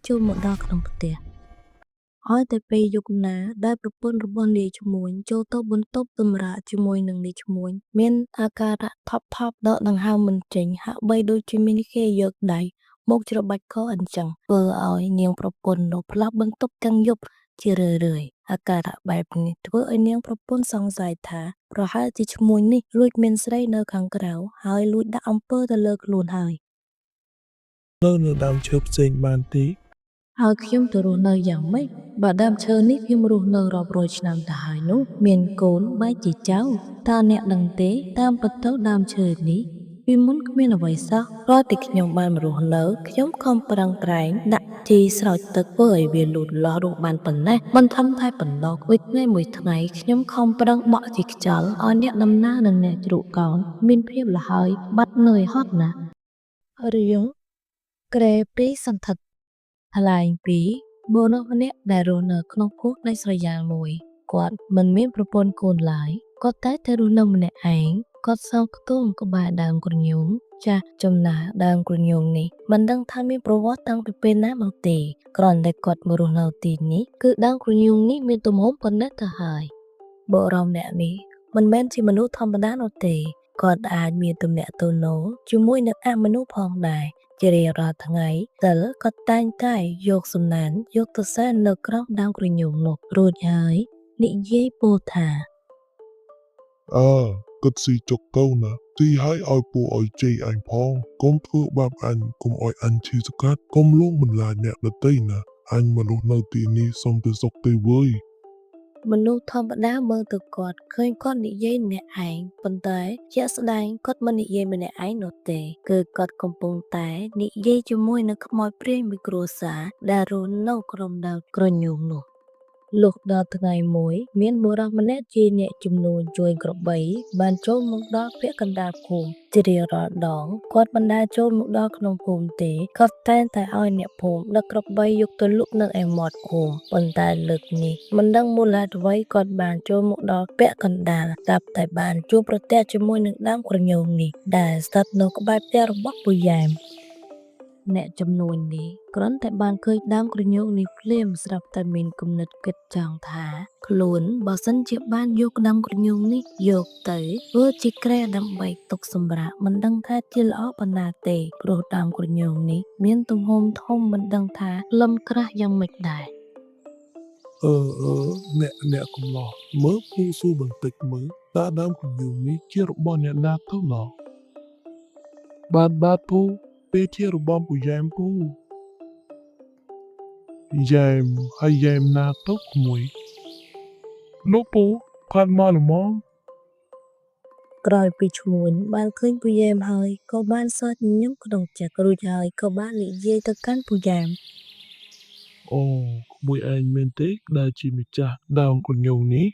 ចូលមកដល់ក្នុងផ្ទះហើយតែពេលយប់ណាដែលប្រពន្ធរបស់នាយឈ្មួញចូលទៅបន្ទប់សម្រាកជាមួយនឹងនាយឈ្មួញមានអាការៈថប់ថប់ដកដង្ហើមមិនចេញហាក់បីដូចជាមានគេយកដៃមកច្របាច់កអញ្ចឹងធ្វើឲ្យនាងប្រពន្ធនោះផ្លាស់បន្ទប់ទាំងយប់ជារឿយៗអាការៈបែបនេះធ្វើឲ្យនាងប្រពន្ធសង្ស័យថាប្រហែលជាឈ្មួញនេះលួចមានស្រីនៅខាងក្រៅហើយលួចដាក់អំពើទៅលើខ្លួនហើយនៅដើមឈើផ្សេងបានទេហើយខ្ញុំទៅរស់នៅយ៉ាងម៉េចបើដើមឈើនេះខ្ញុំរស់នៅរាប់រយឆ្នាំទៅហើយនោះមានកូនបែរជាចៅតើអ្នកដឹងទេតាមពិតទៅដើមឈើនេះពីមុនគ្មានអ្វីសោះរាល់តែខ្ញុំបានមករស់នៅខ្ញុំខំប្រឹងប្រែងដាក់ជីស្រោចទឹកធ្វើឲ្យវាលូតលាស់រស់បានប៉ុណ្ណេះមិនធំតែប៉ុណ្ណោះមួយថ្ងៃខ្ញុំខំប្រឹងបក់ជីខ្យល់ឲ្យអ្នកដំណើរនិងអ្នកជ្រូកកោនមានភាពលហើយបាត់នឿយហត់ណាស់រឿងក្រែពីសន្ធឹកថ្លែងពីបុរសម្នាក់ដែលរស់នៅក្នុងភូមិដាច់ស្រយាលមួយគាត់មិនមានប្រពន្ធកូនឡើយគាត់តែរស់នៅម្នាក់ឯងគាត់សង់ខ្ទមក្បែរដើមគ្រញូងចាស់ចំណាស់ដើមគ្រញូងនេះមិនដឹងថាមានប្រវត្តិតាំងពីពេលណាមកទេគ្រាន់តែគាត់មករស់នៅទីនេះគឺដើមគ្រញូងនេះមានទំហំប៉ុណ្ណេះទៅហើយបុរសម្នាក់នេះមិនមែនជាមនុស្សធម្មតានោះទេគាត់អាចមានទំនាក់ទំនងជាមួយនឹងអមនុស្សផងដែរជារៀងរាល់ថ្ងៃសិលគាត់តែងតែយកសំណានយកទៅសែននៅក្រោមដើមគ្រញូងនោះរួចហើយនិយាយពោលថាគិតស៊ីចុកទៅណាទីឲ្យពូឲ្យជ័យអញផងកុំធ្វើបាបអញកុំឲ្យអញឈឺស្កាត់កុំលងបន្លាចអ្នកដទៃណាអញមនុស្សនៅទីនេះសុំទៅសុខទៅវើយមនុស្សធម្មតាមើលទៅគាត់ឃើញគាត់និយាយម្នាក់ឯងប៉ុន្តែជាក់ស្ដែងគាត់មិននិយាយម្នាក់ឯងនោះទេគឺគាត់កំពុងតែនិយាយជាមួយនឹងខ្មោចព្រាយមួយគ្រួសារដែលរស់នៅក្រុមដើមក្រញូងនោះលុះដល់ថ្ងៃមួយមានបុរសម្នាក់ជាអ្នកជំនួញជួយក្របីបានចូលមកដល់ពាក់កណ្ដាលភូមិជារៀងរាល់ដងគាត់មិនដែលចូលមកដល់ក្នុងភូមិទេគាត់តែងតែឲ្យអ្នកភូមិដឹកក្របីយកទៅលក់នៅឯមាត់ភូមិប៉ុន្តែលើកនេះមិនដឹងមូលហេតុអ្វីគាត់បានចូលមកដល់ពាក់កណ្ដាលស្រាប់តែបានជួបប្រទះជាមួយនឹងដើមក្រញូងនេះដែលស្ថិតនៅក្បែរផ្ទះរបស់ពូយ៉ែមអ្នកចំនួននេះគ្រាន់តែបានឃើញដើមក្រញូងនេះភ្លាមស្រាប់តែមានគំនិតគិតចង់ថាខ្លួនបើសិនជាបានយកដើមក្រញូងនេះយកទៅធ្វើជាគ្រែដើម្បីទុកសម្រាប់មិនដឹងថាជាល្អប៉ុណ្ណាទេព្រោះដើមក្រញូងនេះមានទំហំធំមិនដឹងថាលំក្រាស់យ៉ាងម៉េចដែរអឺអ្នកកំឡោះមើលពូស៊ូបន្តិចមើលតើដើមគំនូរនេះជារបស់អ្នកណាទៅណោះបាទពូពេលជារបស់ពូយ៉ែមពូយ៉ែមហើយយ៉ែមណាទៅក្មួយលោកពូខាត់មកល្មមក្រោយពីឈ្មួញបានឃើញពូយ៉ែមហើយក៏បានសើចញញឹមក្នុងចិត្តរួចហើយក៏បាននិយាយទៅកាន់ពូយ៉ែមអូក្មួយឯងមែនទេដែលជាម្ចាស់ដើមក្រញូងនេះ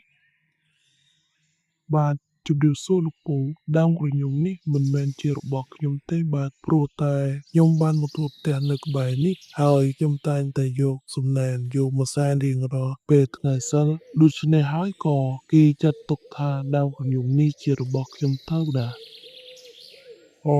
បាទជម្រាបសួរលោកពូដើមក្រញូងនេះមិនមែនជារបស់ខ្ញុំទេបាទព្រោះតែខ្ញុំបានមកជួបផ្ទះនៅក្បែរនេះហើយខ្ញុំតែងតែយកសំណែនយកមកសែនរៀងរាល់ពេលថ្ងៃសិលដូច្នេះហើយក៏គេចាត់ទុកថាដើមក្រញូងនេះជារបស់ខ្ញុំទៅដែរអូ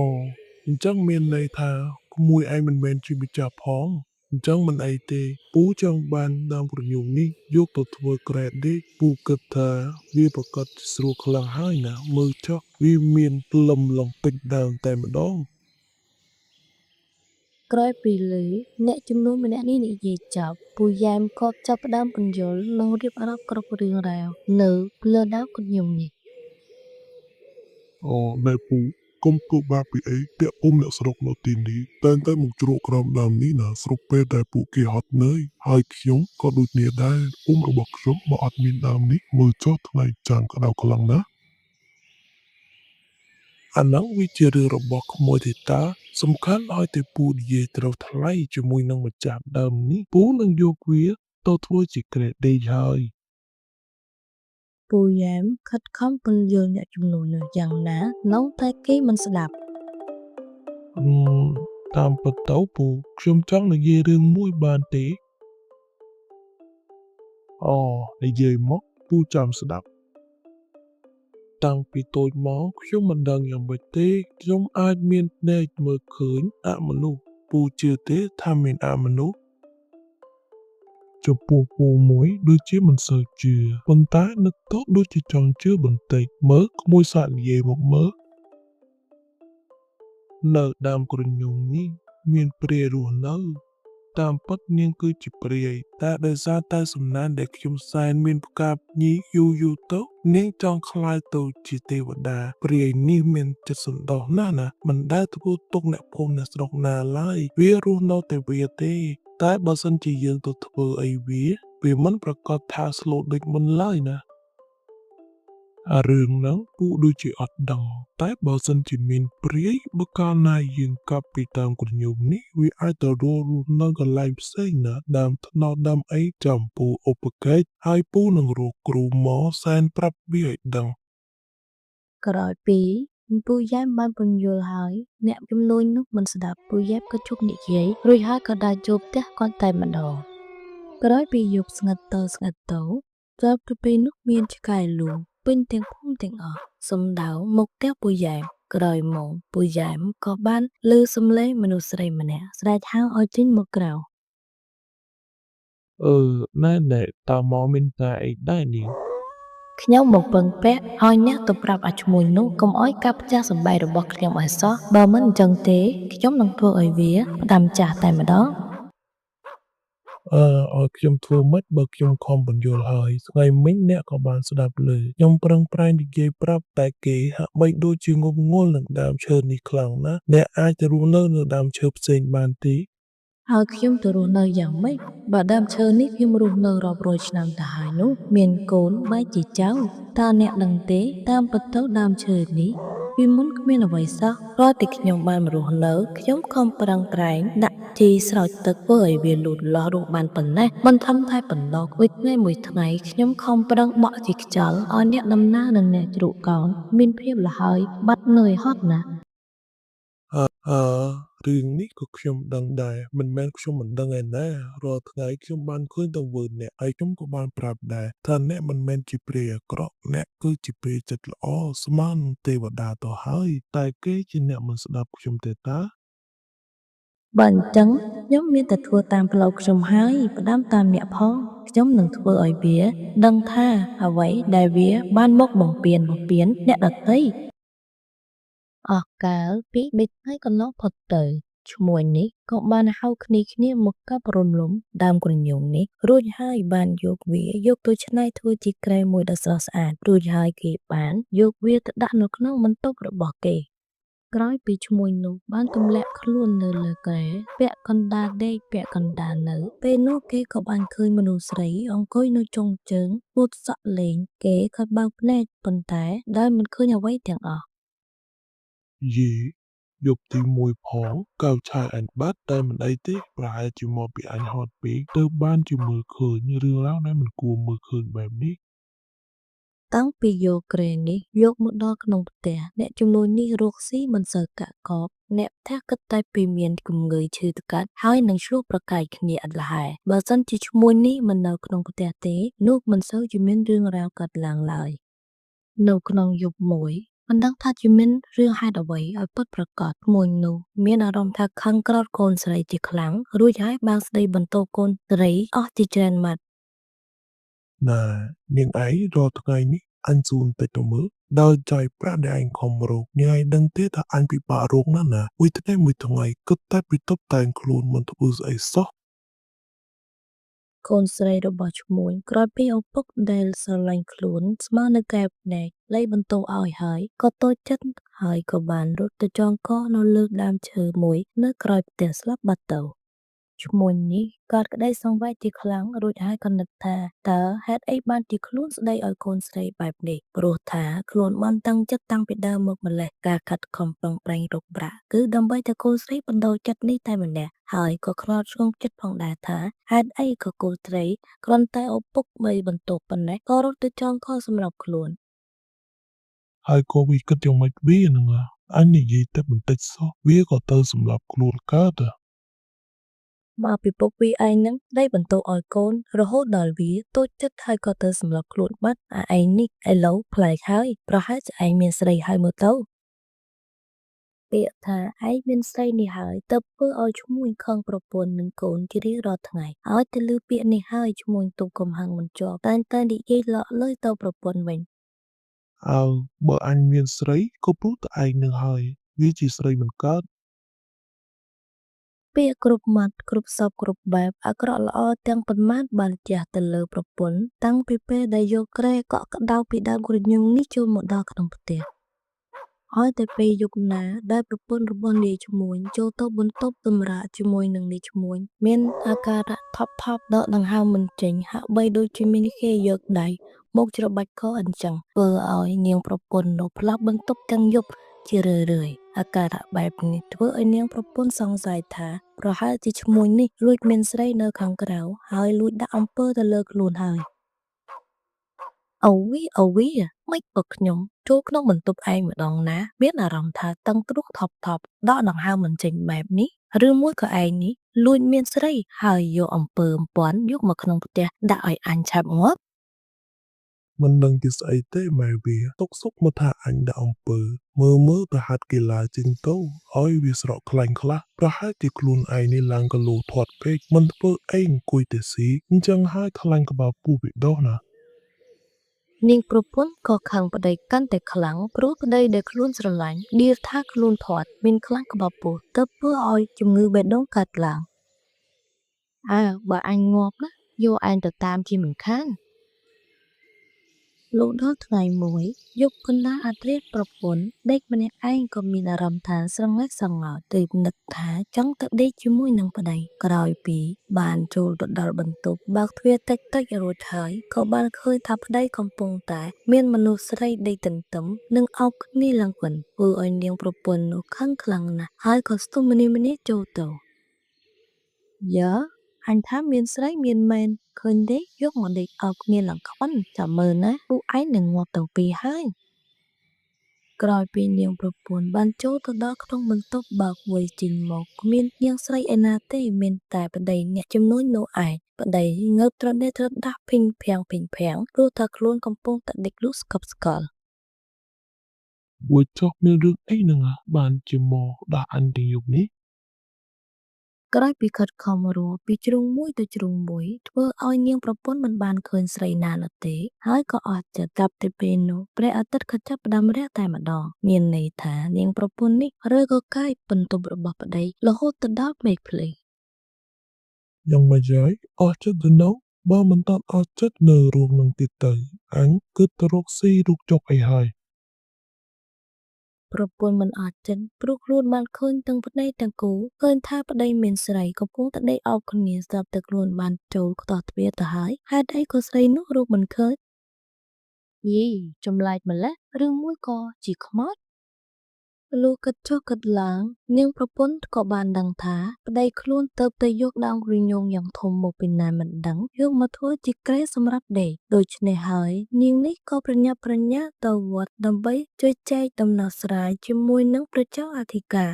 អញ្ចឹងមានន័យថាក្មួយឯងមិនមែនជាម្ចាស់ផងអញ្ចឹងមិនអីទេពូចង់បានដើមក្រញូងនេះយកទៅធ្វើក្រែតដេកពូគិតថាវាប្រកាសជាស្រួលខ្លាំងហើយណាមើលចុះវាមានលំលំពេញដើមតែម្ដងក្រោយពីឮអ្នកជំនួសម្នាក់នេះនិយាយចប់ពូយ៉ែមក៏ចាប់ផ្ដើមពន្យល់និងរៀបរាប់គ្រប់រឿងរ៉ាវនៅលើដើមក្រញូងនេះអូណែពូកុំធ្វើបាបពីអីតាក់ពុំអ្នកស្រុកនៅទីនេះតែងតែមកជ្រកក្រោមដើមនេះណាស្រុកពេលដែលពួកគេហត់នឿយហើយខ្ញុំក៏ដូចគ្នាដែរពុំរបស់ខ្ញុំបើអត់មានដើមនេះមើលចុះថ្ងៃចាំងក្តៅខ្លាំងណាស់អាហ្នឹងវាជារឿងរបស់ក្មួយទេតាសំខាន់ឲ្យតែពូនិយាយត្រូវថ្លៃជាមួយនឹងម្ចាស់ដើមនេះពូនឹងយកវាទៅធ្វើជាក្រែតដេកហើយពូយ៉ែមខិតខំពន្យល់អ្នកជំនួញនោះយ៉ាងណានៅតែគេមិនស្ដាប់អឺតាមពិតទៅពូខ្ញុំចង់និយាយរឿងមួយបានទេអូនិយាយមកពូចាំស្ដាប់តាំងពីតូចមកខ្ញុំមិនដឹងយ៉ាងម៉េចទេខ្ញុំអាចមានភ្នែកមើលឃើញអមនុស្សពូជឿទេថាមានអមនុស្ស ចំពោះពូមួយដូចជាមិនសូវជឿប៉ុន្តែនឹកទៅដូចជាចង់ជឿបន្តិចមើលក្មួយសាក់និយាយមកមើលនៅដើមគ្រញូងនេះមានព្រាយរស់នៅតាមពិតនាងគឺជាព្រាយតែដោយសារតែសំណានដែលខ្ញុំសែនមានផ្កាភ្ញីយូរទៅនាងចង់ក្លាយទៅជាទេវតាព្រាយនេះមានចិត្តសន្តោសណាស់ណាមិនដែលធ្វើទុកអ្នកភូមិអ្នកស្រុកណាឡើយវារស់នៅតែវាទេតែបើសិនជាយើងទៅធ្វើអីវាមិនប្រកាសថាស្លូតដូចមុនឡើយណាអារឿងហ្នឹងពូដូចជាអត់ដឹងតែបើសិនជាមានព្រាយបើកាលណាយើងកាប់ពីតាមគ្រញូងនេះវាអាចទៅរស់នៅកន្លែងផ្សេងណាដើមថ្នោតដើមអីចាំពូឧបកិច្ចហើយពូនឹងរកគ្រូមកសែនប្រាប់វាឲ្យដឹង ក្រោយពីពូយ៉ែមបានពន្យល់ហើយអ្នកជំនួយនោះមិនស្ដាប់ពូយ៉ែមក៏ជប់និយាយរួចហើយក៏ដើរចូលផ្ទះគាត់តែម្ដងក្រោយពីយប់ស្ងាត់ទៅចាប់ទៅពេលនោះមានឆ្កែលួងពេញទាំងភូមិទាំងអស់សំដៅមកផ្ទះពូយ៉ែមក្រោយមកពូយ៉ែមក៏បានឮសំឡេងមនុស្សស្រីម្នាក់ស្រែកហៅឲ្យចេញមកក្រៅ ណែតើមកមានតែអីដែរនាង ខ្ញុំមកពឹងពាក់ឲ្យអ្នកទៅប្រាប់អាឈ្មួញនោះកុំឲ្យកាប់ផ្ទះសម្បែងរបស់ខ្ញុំឲ្យសោះបើមិនអញ្ចឹងទេខ្ញុំនឹងធ្វើឲ្យវាផ្ដាំចាស់តែម្ដង ឲ្យខ្ញុំធ្វើម៉េចបើខ្ញុំខំបញ្យល់ហើយថ្ងៃមិញអ្នកក៏បានស្ដាប់លើខ្ញុំប្រឹងប្រែងនិយាយប្រាប់តែគេហាក់បីដូចជាងប់ងល់នឹងដើមឈើនេះខ្លាំងណាស់អ្នកអាចទៅរស់នៅដើមឈើផ្សេងបានទេ ហើយខ្ញុំទៅរស់នៅយ៉ាងម៉េចបើដើមឈើនេះខ្ញុំរស់នៅរាប់រយឆ្នាំទៅហើយនោះមានកូនបែរជាចៅតើអ្នកដឹងទេតាមពិតទៅដើមឈើនេះពីមុនគ្មានអ្វីសោះរាល់តែខ្ញុំបានមករស់នៅខ្ញុំខំប្រឹងប្រែងដាក់ជីស្រោចទឹកធ្វើឲ្យវាលូតលាស់រស់បានប៉ុណ្ណេះមិនធំតែប៉ុណ្ណោះមួយថ្ងៃខ្ញុំខំប្រឹងបក់ជីខ្យល់ឲ្យអ្នកដំណើរនិងអ្នកជ្រក់កោនមានភាពលហើយបាត់នឿយហត់ណាស់ អឺរឿងនេះក៏ខ្ញុំដឹងដែរមិនមែនខ្ញុំមិនដឹងឯណារាល់ថ្ងៃខ្ញុំបានឃើញទង្វើអ្នកហើយខ្ញុំក៏បានប្រាប់ដែរថាអ្នកមិនមែនជាព្រាយអាក្រក់អ្នកគឺជាព្រាយចិត្តល្អស្មើនឹងទេវតាទៅហើយតែគេជាអ្នកមិនស្ដាប់ខ្ញុំទេតា បើអញ្ចឹងខ្ញុំមានតែធ្វើតាមផ្លូវខ្ញុំហើយផ្ដាំតាមអ្នកផងខ្ញុំនឹងធ្វើឲ្យវាដឹងថាអ្វីដែលវាបានមកបំពេញអ្នកដទៃអស់កាលពី3ថ្ងៃកន្លងផុតទៅឈ្មួញនេះក៏បានហៅគ្នាមកកាប់រំលំដើមក្រញូងនេះរួចហើយបានយកវាយកទៅច្នៃធ្វើជាក្រែមមួយដ៏ស្រស់ស្អាតរួចហើយគេបានយកវាទៅដាក់នៅក្នុងបន្ទប់របស់គេ ក្រោយពីឈ្មួញនោះបានទម្លាក់ខ្លួននៅលើកែពាក់កណ្ដាលដេកពាក់កណ្ដាលនៅពេលនោះគេក៏បានឃើញមនុស្សស្រីអង្គុយនៅចុងជើងពួតសក់លេងគេក៏បើកភ្នែកប៉ុន្តែដោយមិនឃើញអ្វីទាំងអស់ យីយប់ទី1ផងកៅឆាយអញបាត់តែមិនអីទេប្រហែលជាមកពីអញហត់ពេកទៅបានជាមើលឃើញរឿងរ៉ាវដែលមិនគួរមើលឃើញបែបនេះ តាំងពីយកក្រែនេះយកមកដល់ក្នុងផ្ទះអ្នកជំនួយនេះរកស៊ីមិនសូវកាក់កបអ្នកផ្ទះគិតតែពីមានគំងើយឈឺថ្កាត់ហើយនឹងឆ្លោះប្រកែកគ្នាឥតលហែបើសិនជាឈ្មួញនេះមិននៅក្នុងផ្ទះទេនោះមិនសូវជាមានរឿងរ៉ាវកើតឡើងឡើយនៅក្នុងយប់មួយមិនដឹងថាជាមានរឿងហេតុអ្វីឲ្យពិតប្រាកដឈ្មួញនោះមានអារម្មណ៍ថាខឹងក្រោធកូនស្រីជាខ្លាំងរួចហើយបានស្ដីបន្ទោកូនស្រីអស់ជាច្រើនម៉ាត់ ណានាងឯងរាល់ថ្ងៃនេះអញសួរបន្តិចទៅមើលដោយចាយប្រាក់ដែលអញខំរកនាងឯងដឹងទេថាអញពិបាករកណាស់ណាមួយថ្ងៃគិតតែពីតុបតែងខ្លួនមិនធ្វើស្អីសោះ កូនស្រីរបស់ឈ្មួញក្រោយពីឪពុកដែលស្រឡាញ់ខ្លួនស្មើនឹងកែបភ្នែកលៃបន្ទោឲ្យហើយក៏តូចចិត្តហើយក៏បានរត់ទៅចងកនៅលើដើមឈើមួយនៅក្រោយផ្ទះស្លាប់បាត់ទៅឈ្មួញនេះកើតក្តីសង្វេគជាខ្លាំងរួចហើយក៏នឹកថាតើហេតុអីបានជាខ្លួនស្ដីឲ្យកូនស្រីបែបនេះព្រោះថាខ្លួនបានតាំងចិត្តតាំងពីដើមមកម្លេះការខិតខំប្រឹងប្រែងរកប្រាក់គឺដើម្បីតែកូនស្រីបណ្ដោចិត្តនេះតែម្នាក់ហើយក៏ខ្លាចឆ្ងល់ចិត្តផងដែរថាហេតុអីក៏កូនស្រីគ្រាន់តែឪពុកបីបន្ទោប៉ុណ្ណេះក៏រត់ទៅចងកសម្រាប់ខ្លួន ហើយក៏វាគិតយ៉ាងម៉េចវាហ្នឹងអញនិយាយតែបន្តិចសោះវាក៏ទៅសម្លាប់ខ្លួនកើតហ៎ មកពីពុកវាឯងនឹងដៃបន្ទោឲ្យកូនរហូតដល់វាតូចចិត្តហើយក៏ទៅសម្លាប់ខ្លួនបាត់អាឯងនេះឥឡូវប្លែកហើយប្រហែលជាឯងមានស្រីហើយមើលទៅ ពាក្យថាឯងមានស្រីនេះហើយទើបធ្វើឲ្យឈ្មួញខឹងប្រពន្ធនិងកូនជារៀងរាល់ថ្ងៃឲ្យតែឮពាក្យនេះហើយឈ្មួញទប់កំហឹងមិនជាប់តែងតែនិយាយលក់លុយទៅប្រពន្ធវិញ អើបើអញមានស្រីក៏ព្រោះតែឯងនឹងហើយវាជាស្រីមិនកើត ពាក្យគ្រប់ម៉ាត់គ្រប់សពគ្រប់បែបអាក្រក់ល្អទាំងប៉ុន្មានបានជះទៅលើប្រពន្ធតាំងពីពេលដែលយកក្រែកក់ក្ដៅពីដើមគ្រញូងនេះចូលមកដល់ក្នុងផ្ទះហើយតែពេលយប់ណាដែលប្រពន្ធរបស់នាយឈ្មួញចូលទៅបន្ទប់សម្រាកជាមួយនឹងនាយឈ្មួញមានអាការៈថប់ថប់ដកដង្ហើមមិនចេញហាក់បីដូចជាមានគេយកដៃមកច្របាច់កអញ្ចឹងធ្វើឲ្យនាងប្រពន្ធនោះផ្លាស់បន្ទប់ទាំងយប់ជារឿយៗអាការៈបែបនេះធ្វើឲ្យនាងប្រពន្ធសង្ស័យថាប្រហែលជាឈ្មួញនេះលួចមានស្រីនៅខាងក្រៅហើយលួចដាក់អំពើទៅលើខ្លួនហើយអូវីមិនក៏ខ្ញុំចូលក្នុងបន្ទប់ឯងម្ដងណាមានអារម្មណ៍ថាតឹងទ្រូងថប់ដកដង្ហើមមិនចេញបែបនេះឬមួយក៏ឯងនេះលួចមានស្រីហើយយកអំពើអំព័ន្ធយកមកក្នុងផ្ទះដាក់ឲ្យអញឆាប់ងាប់ មិនដឹងជាស្អីទេម៉ែវាទុកសុកមកថាអញដាក់អំពើមើលទៅហាត់កីឡាចេញទៅឲ្យវាស្រកខ្លាញ់ខ្លះប្រហែលជាខ្លួនឯងនេះឡើងកលោធាត់ពេកមិនធ្វើអីអង្គុយតែស៊ីអញ្ចឹងហើយខ្លាញ់ក្បាលពោះវាដោះណា នាងប្រពន្ធក៏ខឹងប្តីកាន់តែខ្លាំងព្រោះប្តីដែលខ្លួនស្រឡាញ់ដៀលថាខ្លួនធាត់មានខ្លាំងក្បាលពោះទើបធ្វើឲ្យជំងឺបេះដូងកើតឡើងបើអញងាប់ណាយកឯងទៅតាមជាមិនខានលុះដល់ថ្ងៃមួយយប់កណ្ដាលអាធ្រាត្រប្រពន្ធដេកម្នាក់ឯងក៏មានអារម្មណ៍ថាស្រងេះស្រងោចទើបនឹកថាចង់ទៅដេកជាមួយនឹងប្តីក្រោយពីបានចូលទៅដល់បន្ទប់បើកទ្វារតិចរួចហើយក៏បានឃើញថាប្តីកំពុងតែមានមនុស្សស្រីដេកទន្ទឹមនិងអោបគ្នាឡើងវិញធ្វើឲ្យនាងប្រពន្ធនោះខឹងខ្លាំងណាស់ហើយក៏ស្ទុះម្នីចូលទៅយ៉ាអញថាមានស្រីមានមែនឃើញទេយកមកដេកអោបគ្នាឡើងខ្វិនចាំមើលណាពួកឯងនឹងងាប់ទាំងពីរហើយក្រោយពីនាងប្រពន្ធបានចូលទៅដល់ក្នុងបន្ទប់បើកវ័យចេញមកគ្មាននាងស្រីឯណាទេមានតែប្តីអ្នកជំនួញនោះឯងប្តីងើបត្រដេកត្រដាស់ភីងភាំងព្រោះថាខ្លួនកំពុងតែដេកលក់ស្កប់ស្កល់ ួយចុះមានរឿងអីនឹងបានជាមកដាក់អញទាំងយប់នេះ ក្រោយពីខិតខំរស់ពីជ្រុងមួយទៅជ្រុងមួយធ្វើឲ្យនាងប្រពន្ធមិនបានឃើញស្រីណានោះទេហើយក៏អស់ចិត្តចាប់ទៅពេលនោះព្រះអាទិត្យក៏ចាប់ផ្ដើមរះតែម្ដងមានន័យថានាងប្រពន្ធនេះរើក៏កាយបន្ទប់របស់ប្តីរហូតទៅដល់មេឃភ្លឺ យ៉ាងម៉េចហើយអស់ចិត្តទៅនោះបើមិនតាន់អស់ចិត្តនៅរស់នឹងទៀតទៅអញគិតទៅរកស៊ីរូបចុកអីហើយ ប្រពន្ធមិនអត់ចិនព្រោះខ្លួនបានឃើញទាំងប្តីទាំងគូឃើញថាប្តីមានស្រីកំពុងតែដេកអោបគ្នាស្រាប់តែខ្លួនបានចូលខ្ទាស់ទ្វារទៅហើយហេតុអីក៏ស្រីនោះរកមិនឃើញយីចម្លែកម្ល៉េះឬមួយក៏ជាខ្មោចលុះគិតចុះគិតឡើងនាងប្រពន្ធក៏បានដឹងថាប្តីខ្លួនទៅតែយកដើមគ្រញូងយ៉ាងធំមកពីណាមិនដឹងយកមកធ្វើជាគ្រែសម្រាប់ដេកដូច្នេះហើយនាងនេះក៏ប្រញាប់ប្រញាល់ទៅវត្តដើម្បីជួយចែកដំណោះស្រាយជាមួយនឹងព្រះចៅអធិការ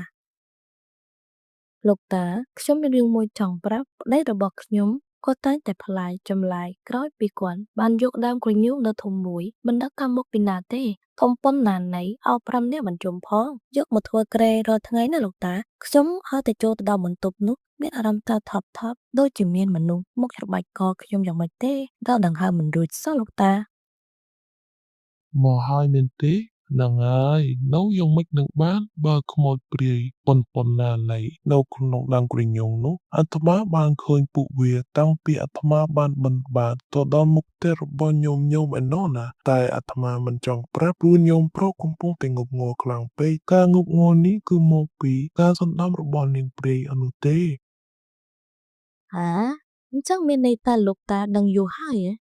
លោកតាខ្ញុំមានរឿងមួយចង់ប្រាប់ប្តីរបស់ខ្ញុំគាត់តែងតែផ្លាយចម្លែកក្រោយពីគាត់បានយកដើមគ្រញូងនៅធំមួយមិនដឹងកាមកពីណាទេធំប៉ុណ្ណាណីអោប5នាក់មិនជុំផងយកមកធ្វើក្រែរាល់ថ្ងៃណាលោកតាខ្ញុំឲ្យតែចូលទៅដល់បន្ទប់នោះមានអារម្មណ៍ថាថប់ដូចជាមានមនុស្សមកច្របាច់កខ្ញុំយ៉ាងម៉េចទេដល់ដង្ហើមមិនរួចសោះលោកតា មកហើយមែនទេហ្នឹងហើយនៅយ៉ាងម៉េចនឹងបានបើខ្មោចព្រាយប៉ុនណាណៃនៅក្នុងដើមគ្រញូងនោះអាត្មាបានឃើញពួកវាតាំងពីអាត្មាបានបិណ្ឌបាតទៅដល់មុខផ្ទះរបស់ញោមឯណោះណាតែអាត្មាមិនចង់ប្រាប់ព្រោះញោមប្រុសកំពុងតែងប់ងល់ខ្លាំងពេកការងប់ងល់នេះគឺមកពីការសន្តំរបស់នាងព្រាយអនុទេ ហាអញ្ចឹងមានន័យថាលោកតាដឹងយូរហើយហ៎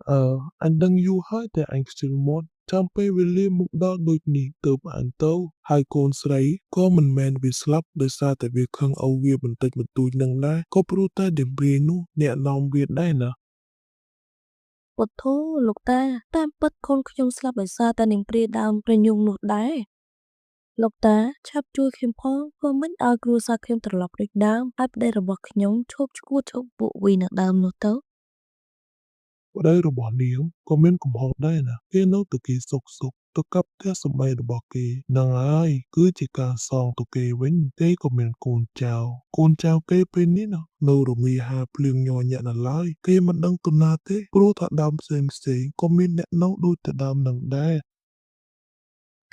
អឺអញដឹងយូរហើយតែអញខ្ជិលមាត់ចាំពេលវេលាមកដល់ដូចនេះទើបអញទៅហើយកូនស្រីក៏មិនមែនវាស្លាប់ដោយសារតែវាខឹងអូវវាបន្តិចបន្តួចនឹងដែរក៏ព្រោះតែដេមព្រាយនោះអ្នកនាំវាដែរណា ពុទ្ធោលោកតាតាមពិតកូនខ្ញុំស្លាប់ដោយសារតែនាងព្រាយដើមប្រញូងនោះដែរលោកតាឆាប់ជួយខ្ញុំផងព្រោះមិនឲ្យគ្រួសារខ្ញុំត្រឡប់ដូចដើមហើយប្តីរបស់ខ្ញុំឈប់ឈួតឈប់ពួកវីនៅដើមនោះទៅ ប្តីរបស់នាងក៏មានកំហុសដែរណាគេនៅតែគេសុកទៅកັບផ្ទះសម្បែងរបស់គេនឹងហើយគឺជាការសងទៅគេវិញគេក៏មានកូនចៅគេពេលនេះណានៅរងាហាភ្លៀងញ័រញាក់នៅឡើយគេមិនដឹងទៅណាទេព្រោះថាដើមផ្សេងក៏មានអ្នកនៅដូចតែដើមនឹងដែរ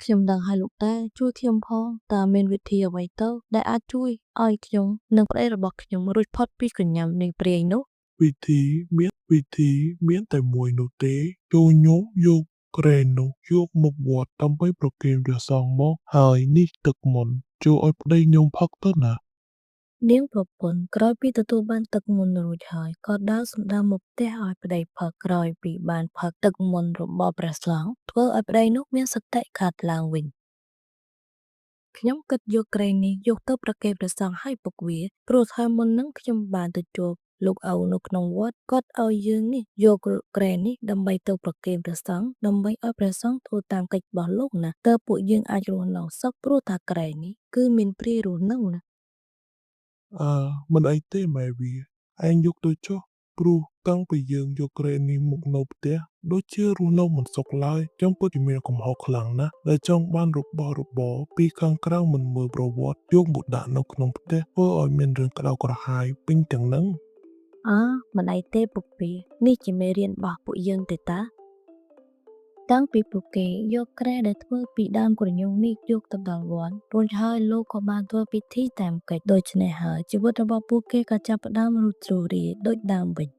ខ្ញុំដឹងហើយលោកតាជួយខ្ញុំផងតើមានវិធីអ្វីទៅដែលអាចជួយឲ្យខ្ញុំនិងប្តីរបស់ខ្ញុំរួចផុតពីកញ្ញាំនៃព្រាយនោះ វិធីមានតែមួយនោះទេចូលញោមយកក្រែននោះយកមកវត្តដើម្បីប្រគេនព្រះសង្ឃមកហើយនេះទឹកមន្តចូលឲ្យប្តីញោមផឹកទៅណា នាងប្រពន្ធក្រោយពីទទួលបានទឹកមន្តរួចហើយក៏ដើរសម្ដៅមកផ្ទះឲ្យប្តីផឹកក្រោយពីបានផឹកទឹកមន្តរបស់ព្រះស្លងធ្វើឲ្យប្តីនោះមានសតិខាត់ឡើងវិញខ្ញុំគិតយកក្រែនេះយកទៅប្រគេនព្រះសង្ឃឲ្យពុកវាព្រោះថាមុននឹងខ្ញុំបានទៅជួបលោកឪនៅក្នុងវត្តគាត់ឲ្យយើងនេះយកក្រែនេះដើម្បីទៅប្រគេនព្រះសង្ឃដើម្បីឲ្យព្រះសង្ឃធ្វើតាមកិច្ចរបស់លោកណាតើពួកយើងអាចរស់នៅសុខព្រោះថាក្រែនេះគឺមានព្រាយរស់នៅណា អើមិនអីទេម៉ែវាឯងយកទៅចុះព្រោះតាំងពីយើងយកក្រែនេះមកនៅផ្ទះដូចជារស់នៅមិនសុខឡើយខ្ញុំពិតជាមានកំហុសខ្លាំងណាស់ដែលចង់បានរបស់របរពីខាងក្រៅមិនមើលប្រវត្តិយកមកដាក់នៅក្នុងផ្ទះធ្វើឲ្យមានរឿងក្តៅក្រហាយពេញទាំងហ្នឹង អើមិនអីទេពុកពីនេះជាមេរៀនរបស់ពួកយើងទេតាតាំងពីពួកគេយកក្រែដែលធ្វើពីដើមក្រញូងនេះយកទៅដល់វត្តរួចហើយលោកក៏បានធ្វើពិធីតាមកិច្ចដូច្នេះហើយជីវិតរបស់ពួកគេក៏ចាប់ផ្ដើមរស់ទ្រោរាយដូចដើមវិញ